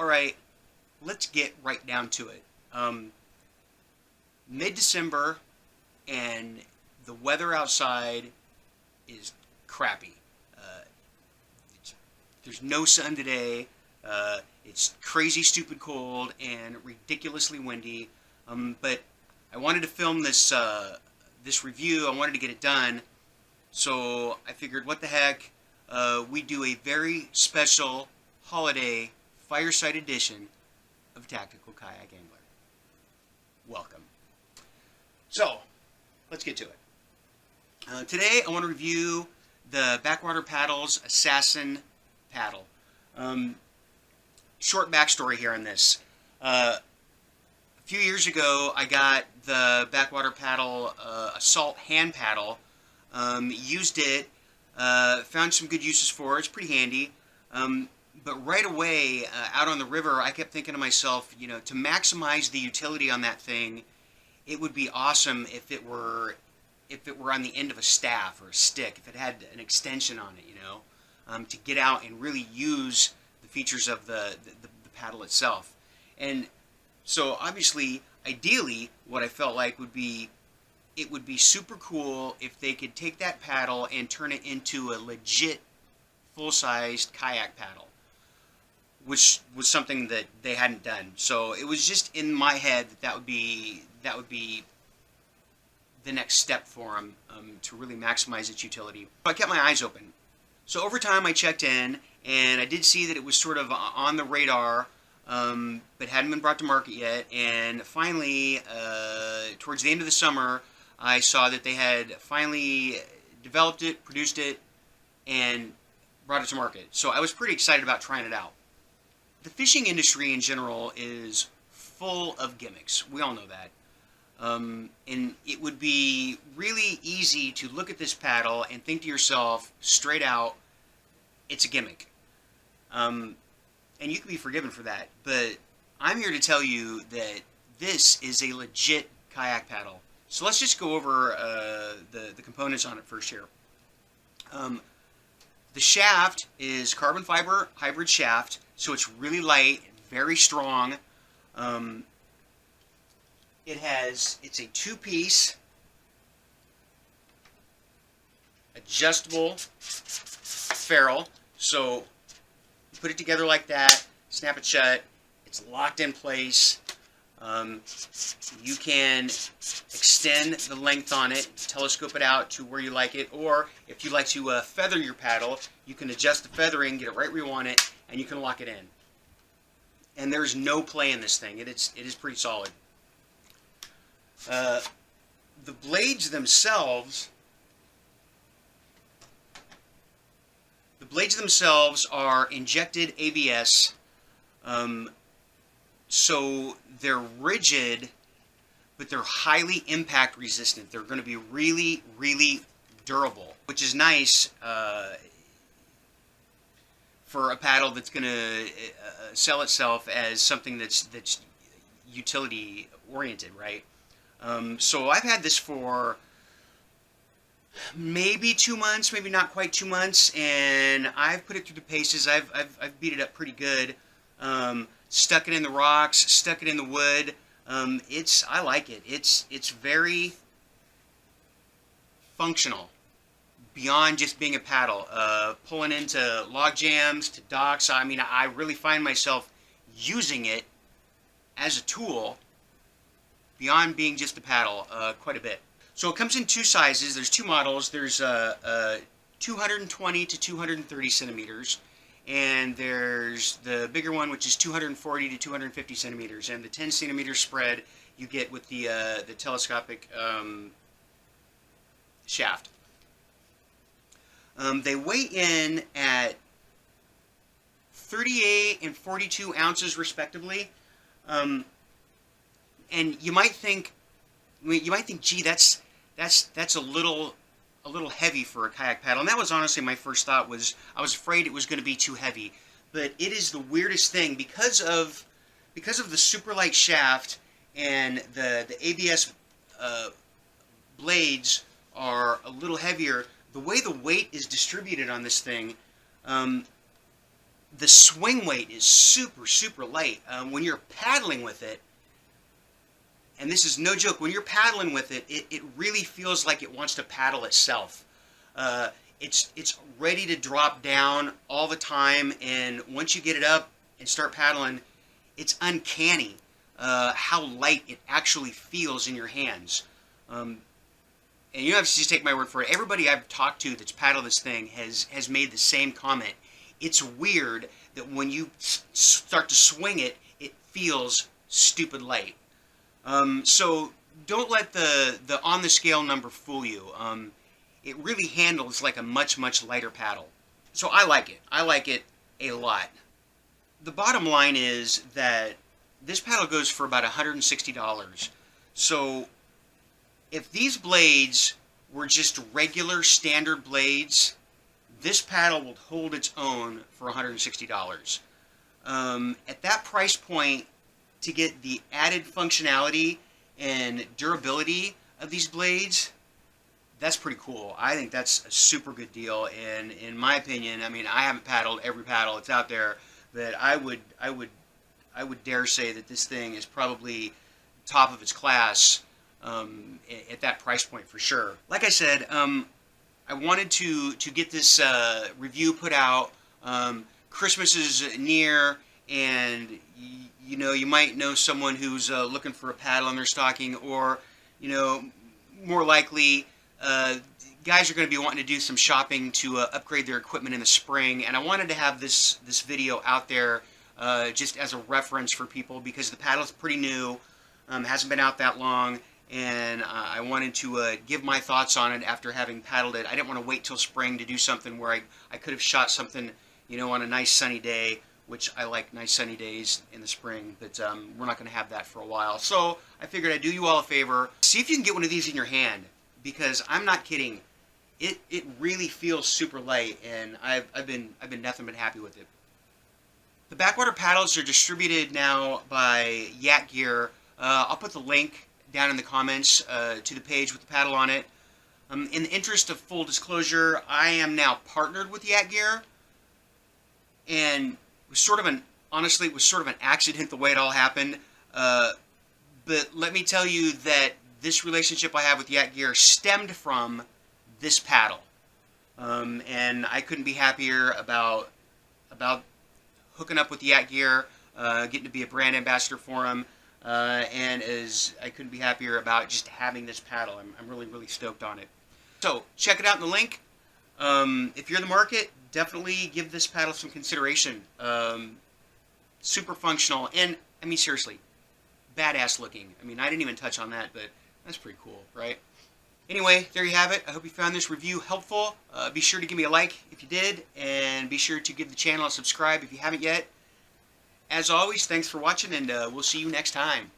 Alright, let's get right down to it. Mid-December, and the weather outside is crappy. There's no sun today. It's crazy stupid cold and ridiculously windy. But I wanted to film this this review. I wanted to get it done. So I figured, what the heck, we do a very special holiday fireside edition of Tactical Kayak Angler. Welcome. So, let's get to it. Today I want to review the Backwater Paddle's Assassin Paddle. Short backstory here on this. A few years ago I got the Backwater Paddle Assault hand paddle. Used it, found some good uses for it. It's pretty handy. But right away, out on the river, I kept thinking to myself, you know, to maximize the utility on that thing, it would be awesome if it were on the end of a staff or a stick, if it had an extension on it, you know, to get out and really use the features of the paddle itself. And so obviously, ideally, what I felt like would be, it would be super cool if they could take that paddle and turn it into a legit full-sized kayak paddle, which was something that they hadn't done. So it was just in my head that would be the next step for them to really maximize its utility. I kept my eyes open. So over time I checked in, and I did see that it was sort of on the radar, but hadn't been brought to market yet. And finally, towards the end of the summer, I saw that they had finally developed it, produced it, and brought it to market. So I was pretty excited about trying it out. The fishing industry in general is full of gimmicks. We all know that. And it would be really easy to look at this paddle and think to yourself, straight out, it's a gimmick. And you can be forgiven for that. But I'm here to tell you that this is a legit kayak paddle. So let's just go over the components on it first here. The shaft is carbon fiber hybrid shaft, so it's really light, very strong. It's a two-piece adjustable ferrule. So you put it together like that, snap it shut, it's locked in place. You can extend the length on it, telescope it out to where you like it, or if you like to feather your paddle, you can adjust the feathering, get it right where you want it, and you can lock it in. And there's no play in this thing. It is pretty solid. The blades themselves are injected ABS. So they're rigid, but they're highly impact resistant. They're going to be really, really durable, which is nice for a paddle that's going to sell itself as something that's utility oriented, right? So I've had this for maybe 2 months, maybe not quite 2 months, and I've put it through the paces. I've beat it up pretty good. Stuck it in the rocks, stuck it in the wood. I like it. It's very functional beyond just being a paddle. Pulling into log jams, to docks. I mean, I really find myself using it as a tool beyond being just a paddle quite a bit. So it comes in two sizes. There's two models. There's 220 to 230 centimeters. And there's the bigger one, which is 240 to 250 centimeters, and the 10 centimeter spread you get with the telescopic shaft. They weigh in at 38 and 42 ounces respectively, and you might think, gee, that's a little heavy for a kayak paddle. And that was honestly my first thought. I was afraid it was going to be too heavy. But it is the weirdest thing because of the super light shaft and the ABS blades are a little heavier. The way the weight is distributed on this thing the swing weight is super, super light. When you're paddling with it, and this is no joke, when you're paddling with it, it really feels like it wants to paddle itself. It's ready to drop down all the time, and once you get it up and start paddling, it's uncanny how light it actually feels in your hands. And you don't have to just take my word for it. Everybody I've talked to that's paddled this thing has made the same comment. It's weird that when you start to swing it, it feels stupid light. So don't let the on the scale number fool you. It really handles like a much, much lighter paddle. So I like it. I like it a lot. The bottom line is that this paddle goes for about $160. So if these blades were just regular standard blades, this paddle will hold its own for $160. At that price point, to get the added functionality and durability of these blades, that's pretty cool. I think that's a super good deal, and in my opinion, I mean, I haven't paddled every paddle that's out there, but I would dare say that this thing is probably top of its class at that price point for sure. Like I said, I wanted to get this review put out. Christmas is near, and you know, you might know someone who's looking for a paddle in their stocking, or you know, more likely, guys are going to be wanting to do some shopping to upgrade their equipment in the spring, and I wanted to have this video out there just as a reference for people, because the paddle is pretty new, hasn't been out that long, and I wanted to give my thoughts on it after having paddled it. I didn't want to wait till spring to do something where I could have shot something, you know, on a nice sunny day, which I like nice sunny days in the spring, but we're not going to have that for a while. So I figured I'd do you all a favor. See if you can get one of these in your hand, because I'm not kidding. It really feels super light, and I've been nothing but happy with it. The Backwater paddles are distributed now by Yak Gear. I'll put the link down in the comments to the page with the paddle on it. In the interest of full disclosure, I am now partnered with Yak Gear, and it was sort of honestly, it was sort of an accident the way it all happened. But let me tell you that this relationship I have with Yak Gear stemmed from this paddle, and I couldn't be happier about hooking up with Yak Gear, getting to be a brand ambassador for them. And I couldn't be happier about just having this paddle. I'm really, really stoked on it. So check it out in the link. If you're in the market, definitely give this paddle some consideration. Super functional, and I mean, seriously, badass looking. I mean, I didn't even touch on that, but that's pretty cool, right? Anyway, there you have it. I hope you found this review helpful. Be sure to give me a like if you did, and be sure to give the channel a subscribe if you haven't yet. As always, thanks for watching, and we'll see you next time.